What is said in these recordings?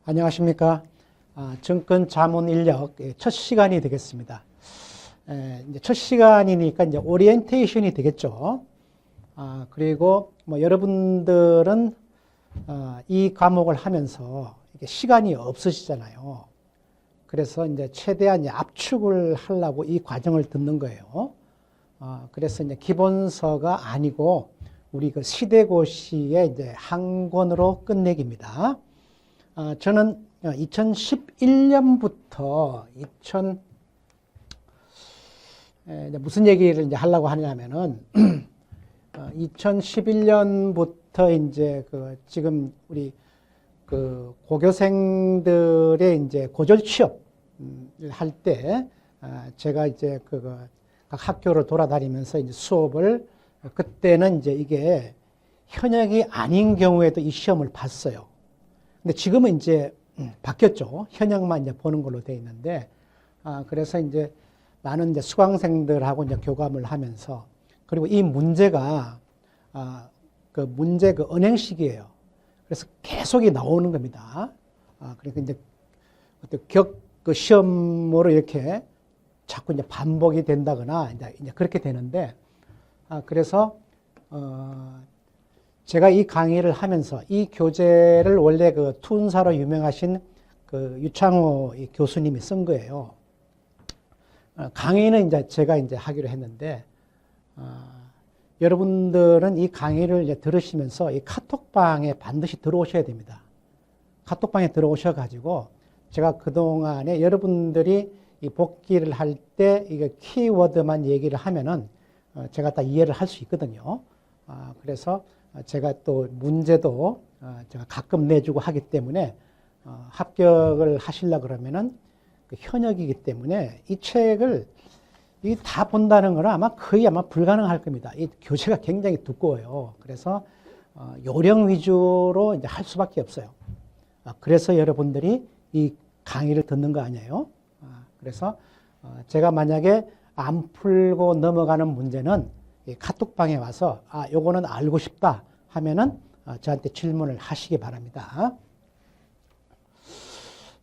안녕하십니까. 증권 자문 인력 첫 시간이 되겠습니다. 이제 첫 시간이니까 이제 오리엔테이션이 되겠죠. 그리고 뭐 여러분들은 이 과목을 하면서 이게 시간이 없으시잖아요. 그래서 이제 최대한 이제 압축을 하려고 이 과정을 듣는 거예요. 그래서 이제 기본서가 아니고 우리 그 시대고시의 이제 한 권으로 끝내기입니다. 저는 2011년부터 무슨 얘기를 이제 하려고 하냐면은 2011년부터 이제 지금 우리 고교생들의 이제 고졸 취업을 할 때 제가 이제 각 학교를 돌아다니면서 이제 수업을 그때는 이제 이게 현역이 아닌 경우에도 이 시험을 봤어요. 근데 지금은 이제 바뀌었죠. 현역만 이제 보는 걸로 돼 있는데, 그래서 이제 나는 이제 수강생들하고 이제 교감을 하면서, 그리고 이 문제가, 그 은행식이에요. 그래서 계속이 나오는 겁니다. 그러니까 이제 그 시험으로 이렇게 자꾸 이제 반복이 된다거나 이제 그렇게 되는데, 그래서, 제가 이 강의를 하면서 이 교재를 원래 그 투운사로 유명하신 그 유창호 교수님이 쓴 거예요. 강의는 이제 제가 이제 하기로 했는데, 여러분들은 이 강의를 이제 들으시면서 이 카톡방에 반드시 들어오셔야 됩니다. 카톡방에 들어오셔가지고 제가 그동안에 여러분들이 이 복기를 할 때 이게 키워드만 얘기를 하면은 제가 다 이해를 할 수 있거든요. 그래서 제가 또 문제도 제가 가끔 내주고 하기 때문에 합격을 하시려고 그러면은 그 현역이기 때문에 이 책을 다 본다는 건 거의 불가능할 겁니다. 이 교재가 굉장히 두꺼워요. 그래서 요령 위주로 이제 할 수밖에 없어요. 그래서 여러분들이 이 강의를 듣는 거 아니에요? 그래서 제가 만약에 안 풀고 넘어가는 문제는 이 카톡방에 와서 요거는 알고 싶다 하면은 저한테 질문을 하시기 바랍니다.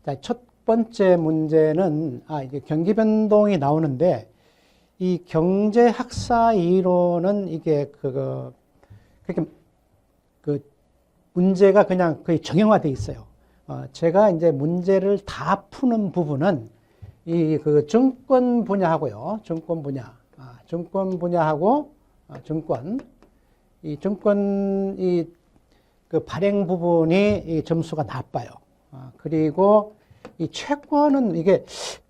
자, 첫 번째 문제는 이게 경기 변동이 나오는데 이 경제 학사 이론은 이게 그렇게 문제가 그냥 거의 정형화되어 있어요. 제가 이제 문제를 다 푸는 부분은 이 증권 분야하고요. 증권 분야하고 증권 그 발행 부분이 이 점수가 나빠요. 그리고 이 채권은 이게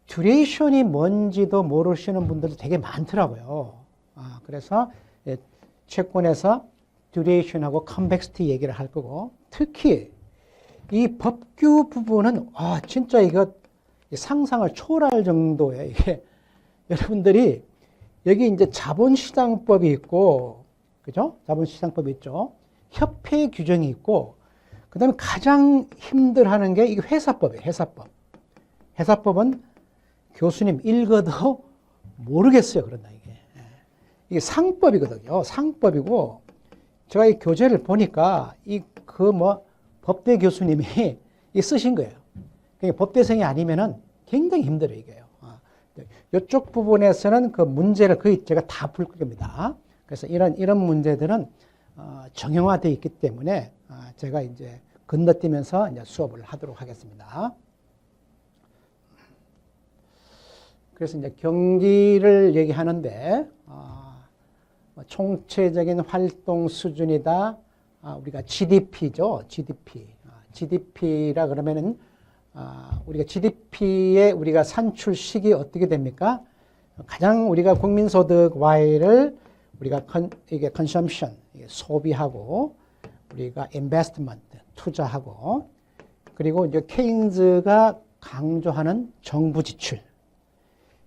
듀레이션이 뭔지도 모르시는 분들도 되게 많더라고요. 그래서 채권에서 듀레이션하고 컨벡시티 얘기를 할 거고, 특히 이 법규 부분은 진짜 이거 상상을 초월할 정도의 이게 여러분들이 여기 이제 자본시장법이 있고, 그죠? 자본시장법이 있죠. 협회 규정이 있고, 그 다음에 가장 힘들어하는 게 이게 회사법이에요. 회사법은 교수님 읽어도 모르겠어요. 그런다, 이게. 이게 상법이거든요. 상법이고, 제가 이 교재를 보니까 법대 교수님이 쓰신 거예요. 그러니까 법대생이 아니면은 굉장히 힘들어요, 이게요. 이쪽 부분에서는 그 문제를 거의 제가 다 풀 겁니다. 그래서 이런 문제들은 정형화되어 있기 때문에 제가 이제 건너뛰면서 이제 수업을 하도록 하겠습니다. 그래서 이제 경기를 얘기하는데 총체적인 활동 수준이다. 우리가 GDP죠, GDP. GDP라 그러면은 우리가 GDP의 우리가 산출식이 어떻게 됩니까? 가장 우리가 국민소득 Y를 우리가 이게 consumption, 소비하고, 우리가 investment, 투자하고, 그리고 이제 케인즈가 강조하는 정부 지출.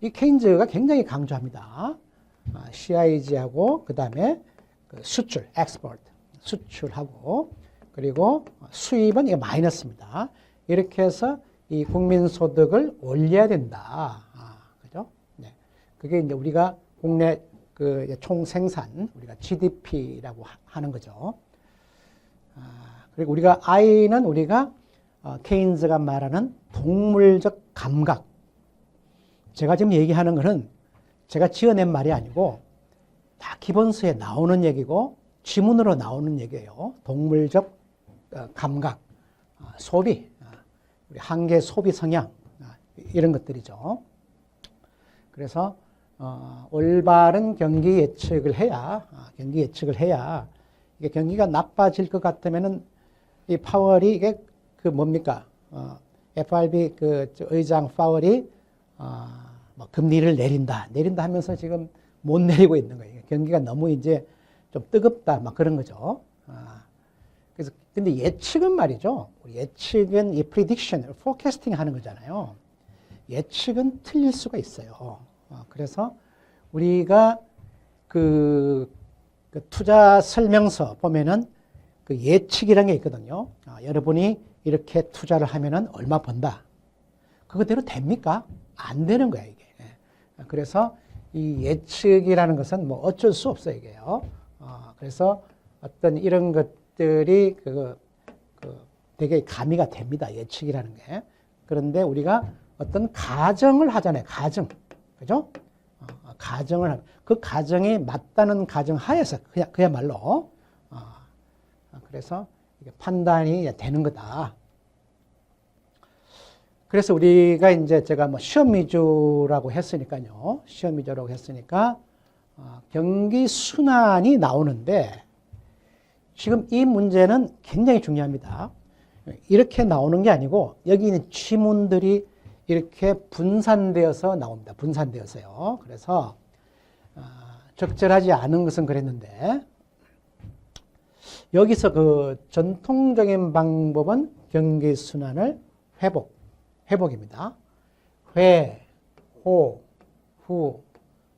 이 케인즈가 굉장히 강조합니다. CIG하고, 그 다음에 수출, export, 수출하고, 그리고 수입은 이게 마이너스입니다. 이렇게 해서 이 국민소득을 올려야 된다. 그죠? 네. 그게 이제 우리가 국내 총생산, 우리가 GDP라고 하는 거죠. 그리고 우리가 I는 우리가 케인즈가 말하는 동물적 감각. 제가 지금 얘기하는 것은 제가 지어낸 말이 아니고 다 기본서에 나오는 얘기고 지문으로 나오는 얘기예요. 동물적 감각, 소비, 우리 한계 소비 성향, 이런 것들이죠. 그래서 올바른 경기 예측을 해야, 이게 경기가 나빠질 것 같으면은 이 파월이 이게 그 뭡니까? FRB 그 의장 파월이 뭐 금리를 내린다 하면서 지금 못 내리고 있는 거예요. 경기가 너무 이제 좀 뜨겁다, 막 그런 거죠. 그래서 근데 예측은 말이죠. 예측은 이 prediction, forecasting 하는 거잖아요. 예측은 틀릴 수가 있어요. 그래서 우리가 그 투자 설명서 보면은 그 예측이라는 게 있거든요. 여러분이 이렇게 투자를 하면은 얼마 번다. 그거대로 됩니까? 안 되는 거야, 이게. 그래서 이 예측이라는 것은 뭐 어쩔 수 없어요, 이게요. 그래서 어떤 이런 것들이 되게 가미가 됩니다, 예측이라는 게. 그런데 우리가 어떤 가정을 하잖아요, 가정. 그죠? 가정을, 그 가정이 맞다는 가정 하에서 그야말로. 그래서 이게 판단이 되는 거다. 그래서 우리가 이제 제가 뭐 시험 위주라고 했으니까요. 시험 위주라고 했으니까 경기 순환이 나오는데 지금 이 문제는 굉장히 중요합니다. 이렇게 나오는 게 아니고 여기 있는 지문들이 이렇게 분산되어서 나옵니다. 분산되어서요. 그래서 적절하지 않은 것은 그랬는데 여기서 그 전통적인 방법은 경기 순환을 회복입니다. 회, 호, 후,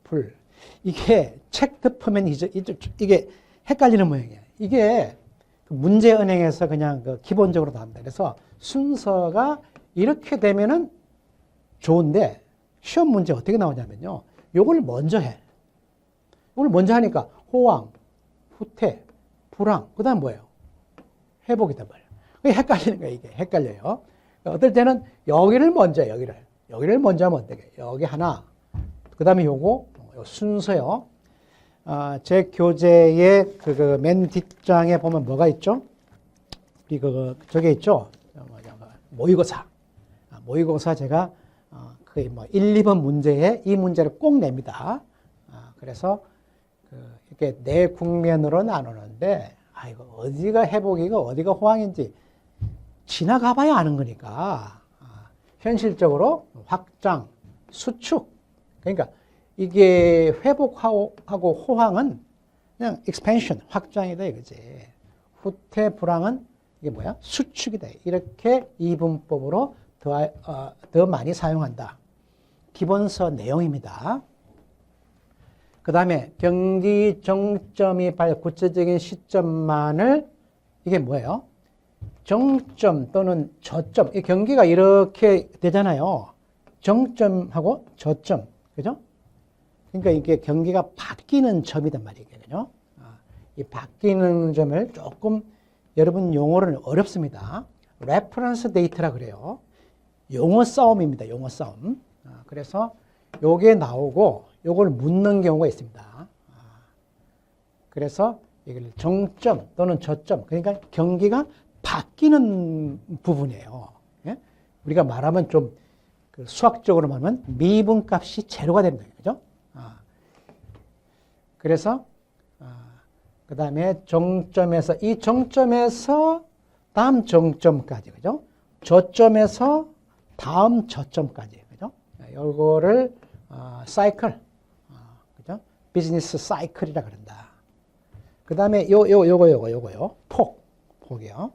불. 이게 책 덮으면 이게 헷갈리는 모양이에요. 이게 문제은행에서 그냥 기본적으로 나옵니다. 그래서 순서가 이렇게 되면은 좋은데 시험 문제 어떻게 나오냐면요. 요걸 먼저 해. 이걸 먼저 하니까 호황, 후퇴, 불황, 그 다음 뭐예요? 회복이단 말이에요. 그게 헷갈리는 거예요, 이게. 헷갈려요. 어떨 때는 여기를 먼저 해, 여기를 먼저 하면 어떻게? 여기 하나, 그 다음에 요거 순서요. 제 교재의 맨 뒷장에 보면 뭐가 있죠? 우리 저게 있죠? 모의고사. 모의고사 제가 거의 뭐 1, 2번 문제에 이 문제를 꼭 냅니다. 그래서 이렇게 네 국면으로 나누는데, 이거 어디가 회복이고 어디가 호황인지 지나가 봐야 아는 거니까, 현실적으로 확장, 수축. 그러니까 이게 회복하고 호황은 그냥 expansion, 확장이다 이거지. 후퇴, 불황은 이게 뭐야? 수축이다. 이렇게 이분법으로 더 많이 사용한다. 기본서 내용입니다. 그 다음에 경기 정점이 구체적인 시점만을 이게 뭐예요? 정점 또는 저점. 이 경기가 이렇게 되잖아요. 정점하고 저점. 그죠? 그러니까 이게 경기가 바뀌는 점이란 말이거든요. 이 바뀌는 점을 조금 여러분 용어는 어렵습니다. 레퍼런스 데이터라 그래요. 용어 싸움입니다. 용어 싸움. 그래서 요게 나오고 요걸 묻는 경우가 있습니다. 그래서 이걸 정점 또는 저점, 그러니까 경기가 바뀌는 부분이에요. 예? 우리가 말하면 좀 수학적으로 말하면 미분값이 제로가 된다. 그죠? 그래서 그 다음에 정점에서 이 정점에서 다음 정점까지, 그죠? 저점에서 다음 저점까지, 그죠? 요거를 사이클, 그죠? 비즈니스 사이클이라 그런다. 그 다음에 요거요. 폭이요.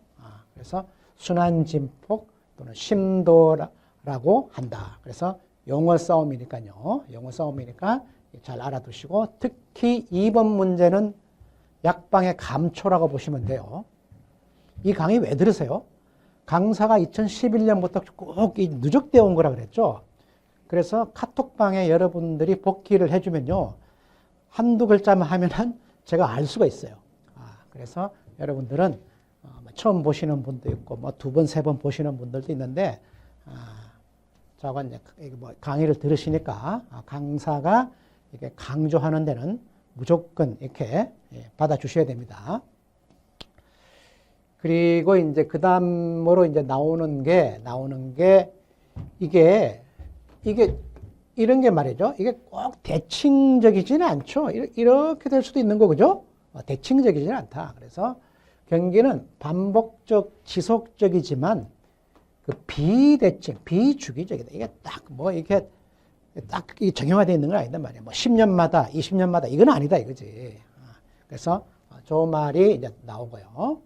그래서 순환 진폭 또는 심도라고 한다. 그래서 용어 싸움이니까요. 용어 싸움이니까 잘 알아두시고, 특히 2번 문제는 약방의 감초라고 보시면 돼요. 이 강의 왜 들으세요? 강사가 2011년부터 꼭 누적되어 온 거라 그랬죠. 그래서 카톡방에 여러분들이 복귀를 해주면요, 한두 글자만 하면 제가 알 수가 있어요. 그래서 여러분들은 처음 보시는 분도 있고, 뭐 두 번, 세 번 보시는 분들도 있는데, 저하고 이제 뭐 강의를 들으시니까 강사가 이렇게 강조하는 데는 무조건 이렇게 받아주셔야 됩니다. 그리고 이제 그 다음으로 이제 나오는 게 이게 이런 게 말이죠. 이게 꼭 대칭적이지는 않죠. 이렇게 될 수도 있는 거, 그죠? 대칭적이지는 않다. 그래서 경기는 반복적, 지속적이지만 그 비대칭, 비주기적이다. 이게 딱 뭐 이렇게 딱 정형화되어 있는 건 아니다 말이야. 뭐 10년마다, 20년마다 이건 아니다 이거지. 그래서 저 말이 이제 나오고요.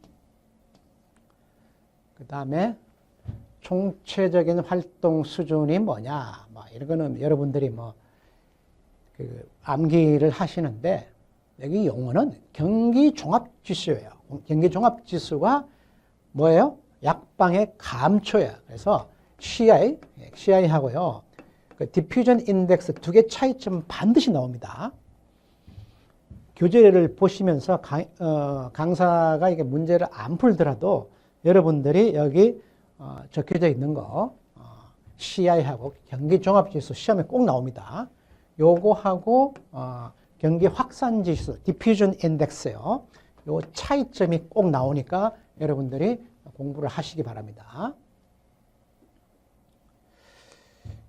그 다음에 총체적인 활동 수준이 뭐냐, 뭐 이런 거는 여러분들이 뭐 그 암기를 하시는데, 여기 용어는 경기 종합 지수예요. 경기 종합 지수가 뭐예요? 약방의 감초예요. 그래서 CI 하고요. 그 디퓨전 인덱스 두 개 차이점 반드시 나옵니다. 교재를 보시면서 강사가 이게 문제를 안 풀더라도 여러분들이 여기 적혀져 있는 거 CI하고 경기 종합지수 시험에 꼭 나옵니다. 요거하고 경기 확산지수 디퓨전 인덱스요. 요 차이점이 꼭 나오니까 여러분들이 공부를 하시기 바랍니다.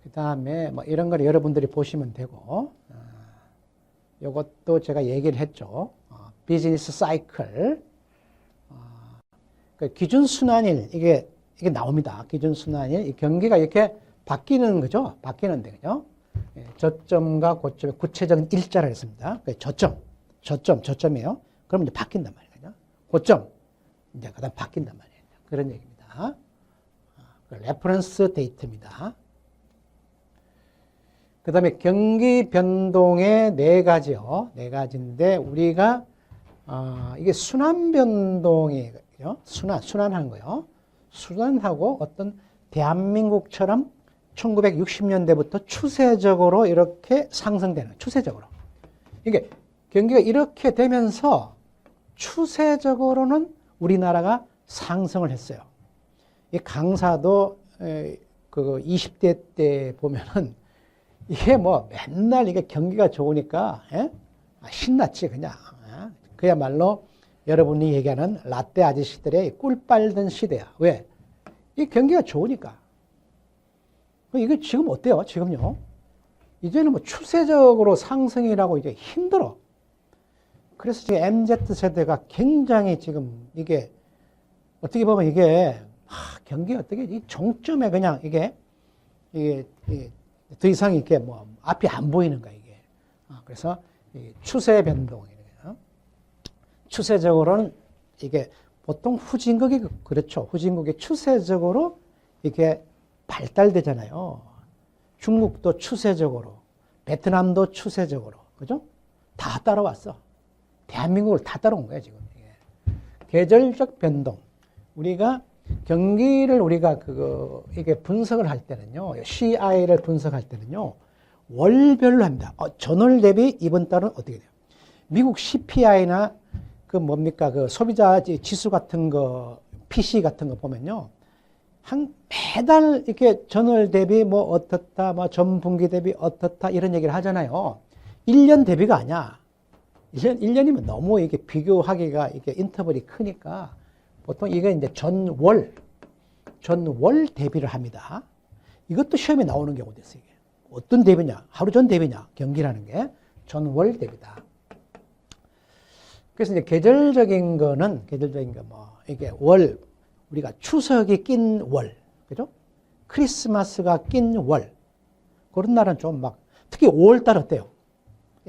그 다음에 뭐 이런 걸 여러분들이 보시면 되고, 요것도 제가 얘기를 했죠. 비즈니스 사이클. 그 기준순환일, 이게 나옵니다. 기준순환일. 이 경기가 이렇게 바뀌는 거죠. 바뀌는데, 그죠? 저점과 고점의 구체적인 일자를 했습니다. 저점이에요. 그럼 이제 바뀐단 말이에요. 고점. 이제 그 다음 바뀐단 말이에요. 그런 얘기입니다. 레퍼런스 데이터입니다. 그 다음에 경기 변동의 네 가지요. 네 가지인데, 우리가, 이게 순환 변동이에요. 순환하는 거요. 순환하고 어떤 대한민국처럼 1960년대부터 추세적으로 이렇게 상승되는, 추세적으로. 이게 경기가 이렇게 되면서 추세적으로는 우리나라가 상승을 했어요. 이 강사도 그 20대 때 보면은 이게 뭐 맨날 이게 경기가 좋으니까 신났지 그냥. 그야말로 여러분이 얘기하는 라떼 아저씨들의 꿀 빨던 시대야. 왜? 이 경기가 좋으니까. 이게 지금 어때요? 지금요? 이제는 뭐 추세적으로 상승이라고 이제 힘들어. 그래서 지금 MZ세대가 굉장히 지금 이게 어떻게 보면 이게 경기 어떻게 이 종점에 그냥 이게 더 이상 이렇게 뭐 앞이 안 보이는 거야 이게. 그래서 추세 변동이에요. 추세적으로는 이게 보통 후진국이 그렇죠. 후진국이 추세적으로 이게 발달되잖아요. 중국도 추세적으로, 베트남도 추세적으로, 그죠? 다 따라왔어. 대한민국을 다 따라온 거야 지금. 계절적 변동. 우리가 경기를 우리가 이게 분석을 할 때는요, CI를 분석할 때는요, 월별로 합니다. 전월 대비 이번 달은 어떻게 돼요? 미국 CPI나 그 뭡니까 그 소비자 지수 같은 거, PC 같은 거 보면요, 매달 이렇게 전월 대비 뭐 어떻다, 뭐 전분기 대비 어떻다 이런 얘기를 하잖아요. 1년 대비가 아니야. 1년이면 너무 이게 비교하기가 이게 인터벌이 크니까 보통 이게 이제 전월 대비를 합니다. 이것도 시험에 나오는 경우도 있어요. 이게. 어떤 대비냐? 하루 전 대비냐? 경기라는 게 전월 대비다. 그래서 이제 계절적인 거 뭐, 이게 우리가 추석이 낀 월, 그죠? 크리스마스가 낀 월. 그런 날은 좀 막, 특히 5월달 어때요?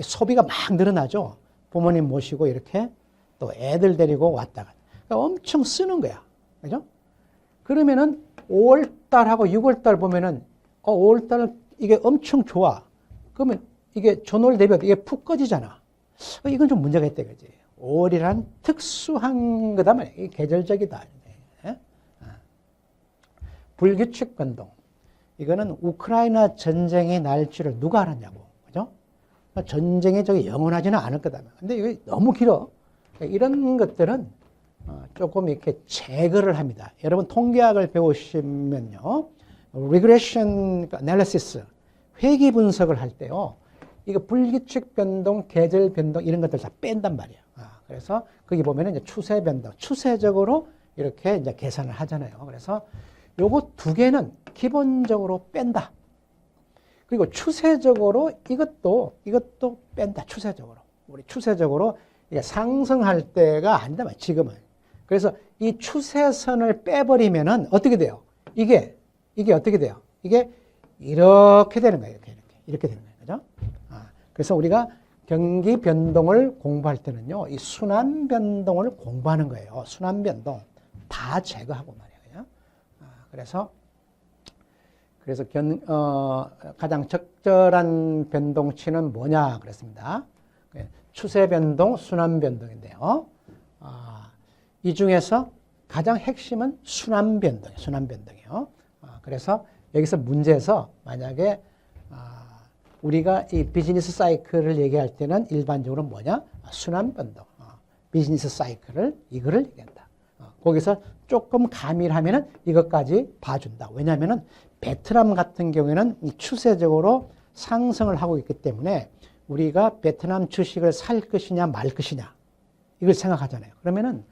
소비가 막 늘어나죠? 부모님 모시고 이렇게 또 애들 데리고 왔다가. 그러니까 엄청 쓰는 거야. 그죠? 그러면은 5월달하고 6월달 보면은, 5월달은 이게 엄청 좋아. 그러면 이게 전월 대비 이게 푹 꺼지잖아. 이건 좀 문제가 있다, 그지? 5월이란 특수한 거다 말이야. 이게 계절적이다. 불규칙 변동. 이거는 우크라이나 전쟁이 날 줄을 누가 알았냐고. 그죠? 전쟁이 저기 영원하지는 않을 거다. 근데 이게 너무 길어. 이런 것들은 조금 이렇게 제거를 합니다. 여러분 통계학을 배우시면요. regression analysis, 회귀 분석을 할 때요. 이거 불규칙 변동, 계절 변동 이런 것들 다 뺀단 말이에요. 그래서 거기 보면은 이제 추세 변동, 추세적으로 이렇게 이제 계산을 하잖아요. 그래서 요거 두 개는 기본적으로 뺀다. 그리고 추세적으로 이것도 뺀다. 추세적으로. 우리 추세적으로 이게 상승할 때가 아니다. 지금은. 그래서 이 추세선을 빼버리면은 어떻게 돼요? 이게 어떻게 돼요? 이게 이렇게 되는 거예요. 이렇게 되는 거예요. 그죠? 그래서 우리가 경기 변동을 공부할 때는요, 이 순환 변동을 공부하는 거예요. 순환 변동 다 제거하고 말이에요. 그래서 가장 적절한 변동치는 뭐냐 그랬습니다. 추세 변동, 순환 변동인데요. 이 중에서 가장 핵심은 순환 변동이에요. 그래서 여기서 문제에서 만약에 우리가 이 비즈니스 사이클을 얘기할 때는 일반적으로 뭐냐? 순환 변동. 비즈니스 사이클을 이거를 얘기한다. 거기서 조금 가밀하면은 이것까지 봐준다. 왜냐하면은 베트남 같은 경우에는 이 추세적으로 상승을 하고 있기 때문에 우리가 베트남 주식을 살 것이냐 말 것이냐 이걸 생각하잖아요. 그러면은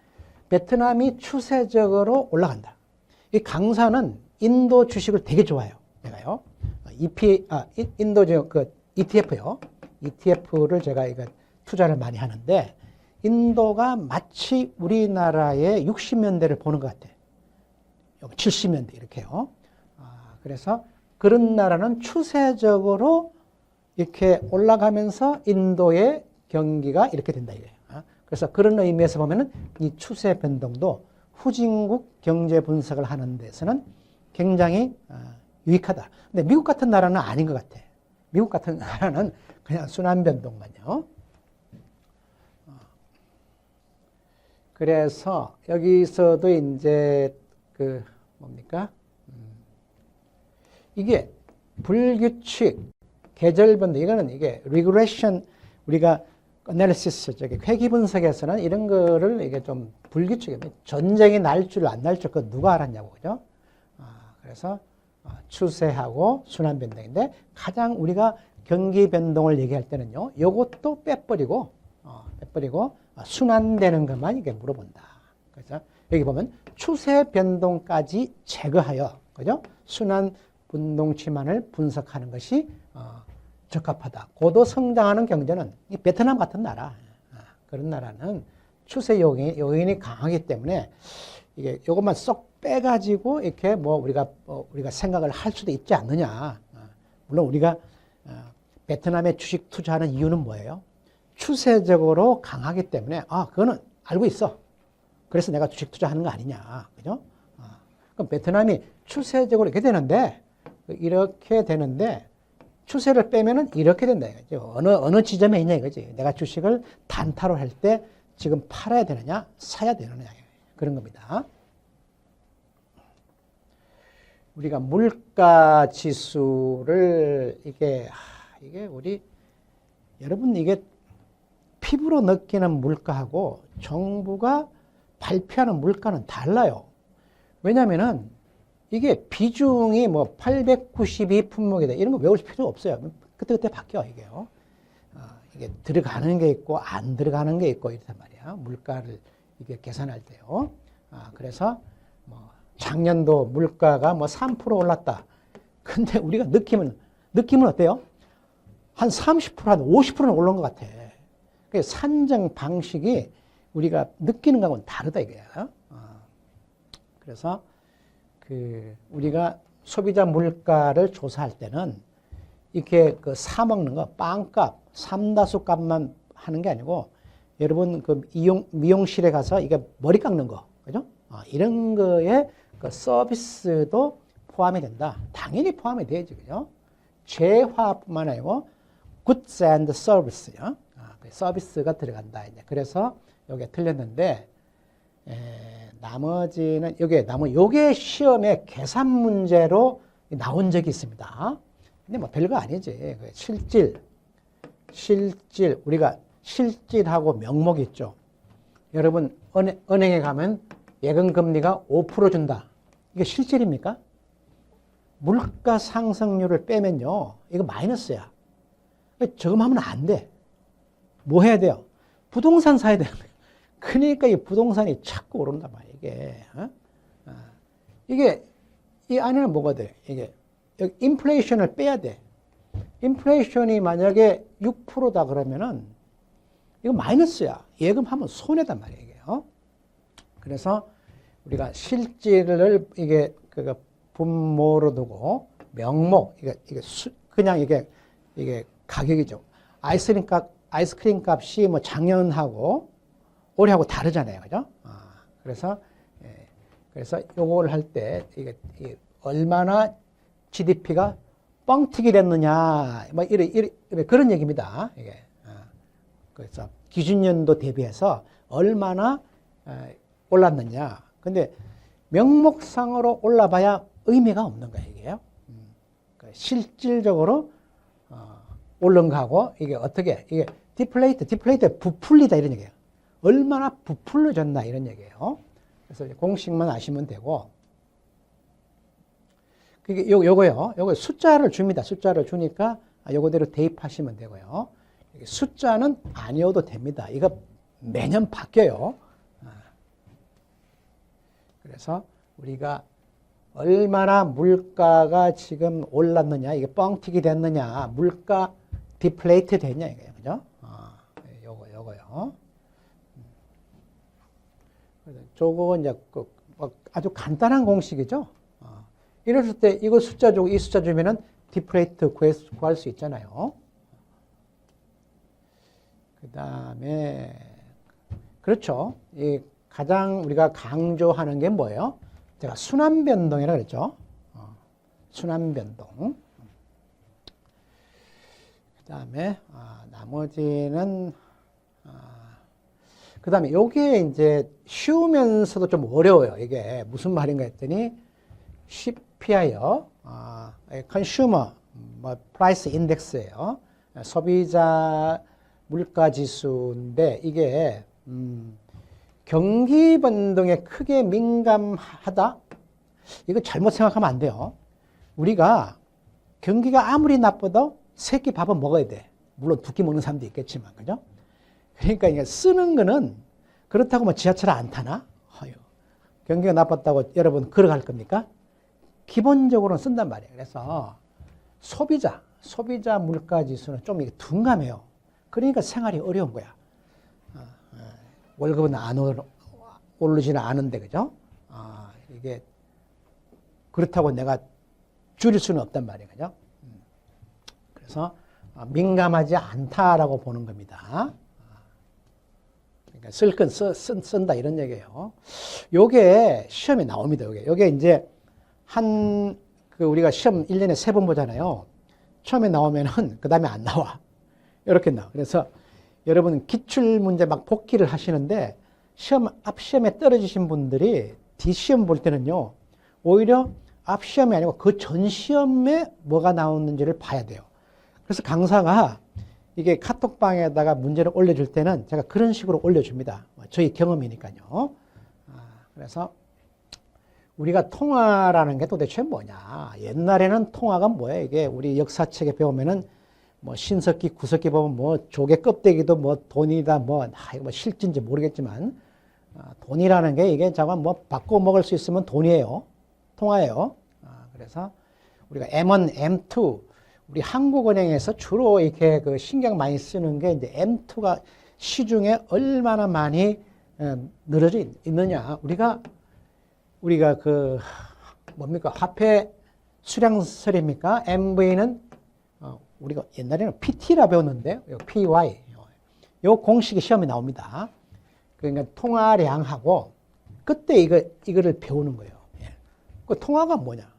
베트남이 추세적으로 올라간다. 이 강사는 인도 주식을 되게 좋아해요. 내가요. 인도 ETF요. ETF를 제가 이거 투자를 많이 하는데 인도가 마치 우리나라의 60년대를 보는 것 같아. 70년대 이렇게요. 그래서 그런 나라는 추세적으로 이렇게 올라가면서 인도의 경기가 이렇게 된다 이거예요. 그래서 그런 의미에서 보면은 이 추세 변동도 후진국 경제 분석을 하는 데서는 굉장히 유익하다. 근데 미국 같은 나라는 아닌 것 같아. 미국 같은 나라는 그냥 순환 변동만요. 그래서 여기서도 이제 뭡니까? 이게 불규칙, 계절 변동, 이거는 이게 regression, 우리가 analysis, 회귀 분석에서는 이런 거를 이게 좀 불규칙해. 전쟁이 날 줄 안 날 줄 그거 누가 알았냐고, 그죠? 그래서 추세하고 순환 변동인데 가장 우리가 경기 변동을 얘기할 때는요, 요것도 빼버리고 순환되는 것만 이게 물어본다. 그래서 여기 보면 추세 변동까지 제거하여, 그죠? 순환 변동치만을 분석하는 것이 적합하다. 고도 성장하는 경제는 이 베트남 같은 나라, 그런 나라는 추세 요인이 강하기 때문에 이게 요것만 쏙 빼가지고 이렇게 우리가 생각을 할 수도 있지 않느냐. 물론 우리가 베트남에 주식 투자하는 이유는 뭐예요? 추세적으로 강하기 때문에 그거는 알고 있어. 그래서 내가 주식 투자하는 거 아니냐, 그죠? 그럼 베트남이 추세적으로 이렇게 되는데 추세를 빼면은 이렇게 된다 이거죠. 어느 지점에 있냐 이거지. 내가 주식을 단타로 할 때 지금 팔아야 되느냐, 사야 되느냐 그런 겁니다. 우리가 물가 지수를 이게 여러분 이게 피부로 느끼는 물가하고 정부가 발표하는 물가는 달라요. 왜냐면은 이게 비중이 892 품목이다. 이런 거 외울 필요 없어요. 그때그때 바뀌어, 이게요. 이게 들어가는 게 있고, 안 들어가는 게 있고, 이렇단 말이야. 물가를 이게 계산할 때요. 그래서 작년도 물가가 3% 올랐다. 근데 우리가 느낌은 어때요? 한 30%, 한 50%는 올라온 것 같아. 산정 방식이 우리가 느끼는 거하고는 다르다, 이거야. 그래서 우리가 소비자 물가를 조사할 때는 이렇게 사먹는 거, 빵값, 삼다수 값만 하는 게 아니고, 여러분 미용실에 가서 이게 머리 깎는 거, 그죠? 이런 거에 서비스도 포함이 된다. 당연히 포함이 되지, 그죠? 재화뿐만 아니고, goods and service요. 서비스가 들어간다. 이제. 그래서 이게 틀렸는데, 나머지는 요게 시험에 계산 문제로 나온 적이 있습니다. 근데 별거 아니지. 실질, 우리가 실질하고 명목 있죠. 여러분 은행에 가면 예금 금리가 5% 준다. 이게 실질입니까? 물가 상승률을 빼면요. 이거 마이너스야. 저금하면 안 돼. 뭐 해야 돼요? 부동산 사야 되는 거예요. 그러니까 이 부동산이 자꾸 오른단 말이에요. 이게 이 안에는 뭐가 돼? 이게 여기 인플레이션을 빼야 돼. 인플레이션이 만약에 6%다 그러면은 이거 마이너스야. 예금하면 손해단 말이에요. 이게요. 그래서 우리가 실질을 이게 그 분모로 두고 명목 그냥 이게 가격이죠. 아이스크림 값이 뭐 작년하고 올해하고 다르잖아요, 그죠? 그래서 요걸 할 때 이게 얼마나 GDP가 뻥튀기 됐느냐, 뭐 그런 얘기입니다. 이게 그래서 기준연도 대비해서 얼마나 올랐느냐. 근데 명목상으로 올라봐야 의미가 없는 거예요, 이게요. 실질적으로 오른 거하고 이게 어떻게 이게 디플레이트 부풀리다 이런 얘기예요. 얼마나 부풀려졌나 이런 얘기예요. 그래서 공식만 아시면 되고 그게 요거요. 요거 숫자를 줍니다. 숫자를 주니까 요거대로 대입하시면 되고요. 숫자는 아니어도 됩니다. 이거 매년 바뀌어요. 그래서 우리가 얼마나 물가가 지금 올랐느냐, 이게 뻥튀기 됐느냐, 물가 디플레이트 됐냐, 이거예요. 그죠? 요거요. 저거 이제 아주 간단한 공식이죠. 이랬을 때 이거 숫자 주고 이 숫자 주면은 디플레이트 구할 수 있잖아요. 그 다음에, 그렇죠. 이 가장 우리가 강조하는 게 뭐예요? 제가 순환변동이라고 그랬죠. 순환변동. 그 다음에, 나머지는, 그 다음에 요게 이제 쉬우면서도 좀 어려워요. 이게 무슨 말인가 했더니, CPI요. 컨슈머, 프라이스 인덱스예요. 소비자 물가 지수인데 이게 경기 변동에 크게 민감하다? 이거 잘못 생각하면 안 돼요. 우리가 경기가 아무리 나빠도 세 끼 밥은 먹어야 돼. 물론 두 끼 먹는 사람도 있겠지만, 그죠? 그러니까 이게 쓰는 거는 그렇다고 뭐 지하철 안 타나? 경기가 나빴다고 여러분 걸어갈 겁니까? 기본적으로는 쓴단 말이에요. 그래서 소비자 물가 지수는 좀 이게 둔감해요. 그러니까 생활이 어려운 거야. 월급은 오르지는 않은데, 그죠? 이게, 그렇다고 내가 줄일 수는 없단 말이에요. 그죠? 그래서 민감하지 않다라고 보는 겁니다. 그러니까 쓸 건 쓴다 이런 얘기예요. 요게 시험에 나옵니다. 요게 이제 우리가 시험 1년에 3번 보잖아요. 처음에 나오면은 그 다음에 안 나와. 이렇게 나와. 그래서 여러분 기출문제 막 복기를 하시는데 앞시험에 떨어지신 분들이 뒷시험 볼 때는요. 오히려 앞시험이 아니고 그 전시험에 뭐가 나오는지를 봐야 돼요. 그래서 강사가 이게 카톡방에다가 문제를 올려줄 때는 제가 그런 식으로 올려줍니다. 저희 경험이니까요. 그래서 우리가 통화라는 게 도대체 뭐냐. 옛날에는 통화가 뭐예요? 이게 우리 역사책에 배우면은 뭐 신석기, 구석기 보면 뭐 조개 껍데기도 뭐 돈이다 이거 뭐 실진지 모르겠지만 돈이라는 게 이게 잠깐 뭐 바꿔 먹을 수 있으면 돈이에요. 통화예요. 그래서 우리가 M1, M2 우리 한국은행에서 주로 이렇게 그 신경 많이 쓰는 게 이제 M2가 시중에 얼마나 많이 늘어져 있느냐. 우리가 그 뭡니까? 화폐 수량설입니까? MV는 우리가 옛날에는 PT라 배웠는데 PY 요 공식이 시험에 나옵니다. 그러니까 통화량하고 그때 이거를 배우는 거예요. 그 통화가 뭐냐?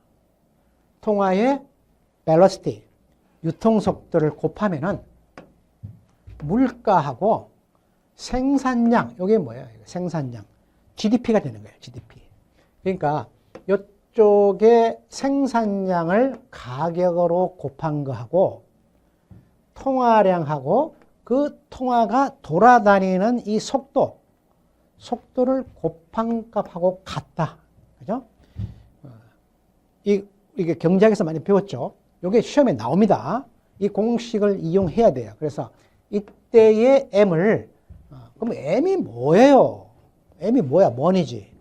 통화의 velocity 유통 속도를 곱하면은 물가하고 생산량 이게 뭐예요? 생산량 GDP가 되는 거예요. GDP. 그러니까 이쪽에 생산량을 가격으로 곱한 거하고 통화량하고 그 통화가 돌아다니는 이 속도 속도를 곱한 값하고 같다. 그죠? 이게 경제학에서 많이 배웠죠. 이게 시험에 나옵니다. 이 공식을 이용해야 돼요. 그래서 이때의 m을, 그럼 m이 뭐예요? m이 뭐야? 뭐니지?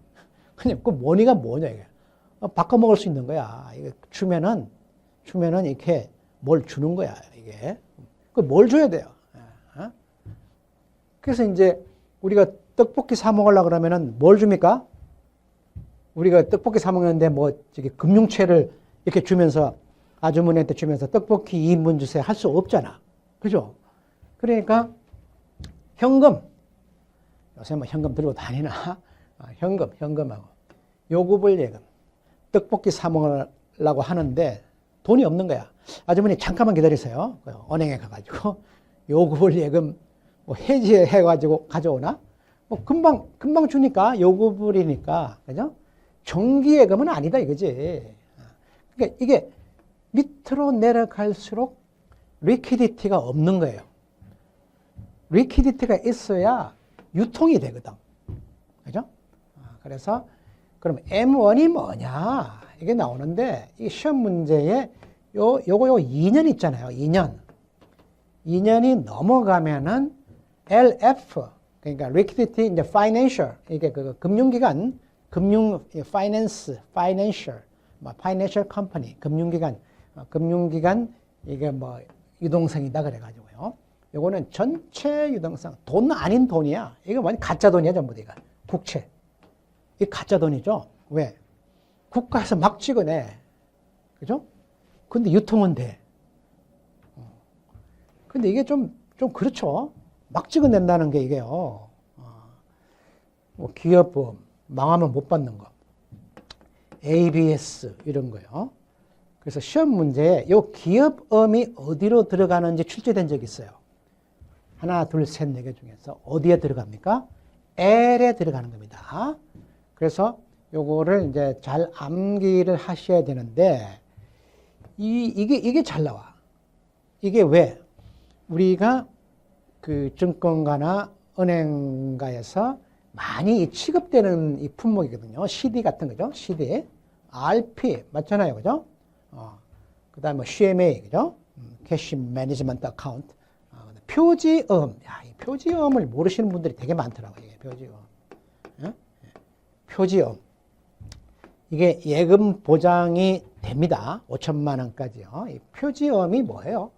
그냥 그 뭐니가 뭐냐, 이게. 바꿔 먹을 수 있는 거야. 이게 주면은 이렇게 뭘 주는 거야, 이게. 그 뭘 줘야 돼요? 그래서 이제 우리가 떡볶이 사 먹으려고 그러면은 뭘 줍니까? 우리가 떡볶이 사 먹는데 뭐 저기 금융채를 이렇게 주면서 아주머니한테 주면서 떡볶이 2인분 주세요 할 수 없잖아. 그죠? 그러니까 현금. 요새 뭐 현금 들고 다니나? 현금하고 요구불 예금. 떡볶이 사 먹으려고 하는데 돈이 없는 거야. 아주머니 잠깐만 기다리세요. 은행에 가가지고 요구불 예금 뭐 해지해가지고 가져오나? 뭐 금방 주니까 요구불이니까. 그죠? 정기예금은 아니다 이거지. 그러니까 이게 밑으로 내려갈수록 리퀴디티가 없는 거예요. 리퀴디티가 있어야 유통이 되거든. 그죠? 그래서 그럼 M1이 뭐냐? 이게 나오는데 이 시험 문제에 요거 2년 있잖아요. 2년이 넘어가면은 LF 그러니까 liquidity 이제 financial 이게 그 금융기관 finance financial financial company 금융기관 이게 뭐 유동성이다 그래가지고요. 요거는 전체 유동성 돈 아닌 돈이야. 이거 완전 가짜 돈이야 전부 다. 국채 이 가짜 돈이죠. 왜? 국가에서 막 찍어내. 그죠? 근데 유통은 돼. 근데 이게 좀 그렇죠. 막 찍어낸다는 게 이게요. 뭐 기업보험, 망하면 못 받는 거. ABS, 이런 거요. 그래서 시험 문제에 이 기업음이 어디로 들어가는지 출제된 적이 있어요. 하나, 둘, 셋, 네 개 중에서 어디에 들어갑니까? L에 들어가는 겁니다. 그래서 요거를 이제 잘 암기를 하셔야 되는데, 이게 잘 나와. 이게 왜? 우리가 그 증권가나 은행가에서 많이 취급되는 이 품목이거든요. CD 같은 거죠. CD. RP, 맞잖아요. 그죠? 그 다음에 CMA, 그죠? 캐시 매니지먼트 어카운트. 표지음. 야, 이 표지음을 모르시는 분들이 되게 많더라고요. 이게 표지음. 예? 표지음. 이게 예금 보장이 됩니다. 5천만 원까지요. 이 표지음이 뭐예요?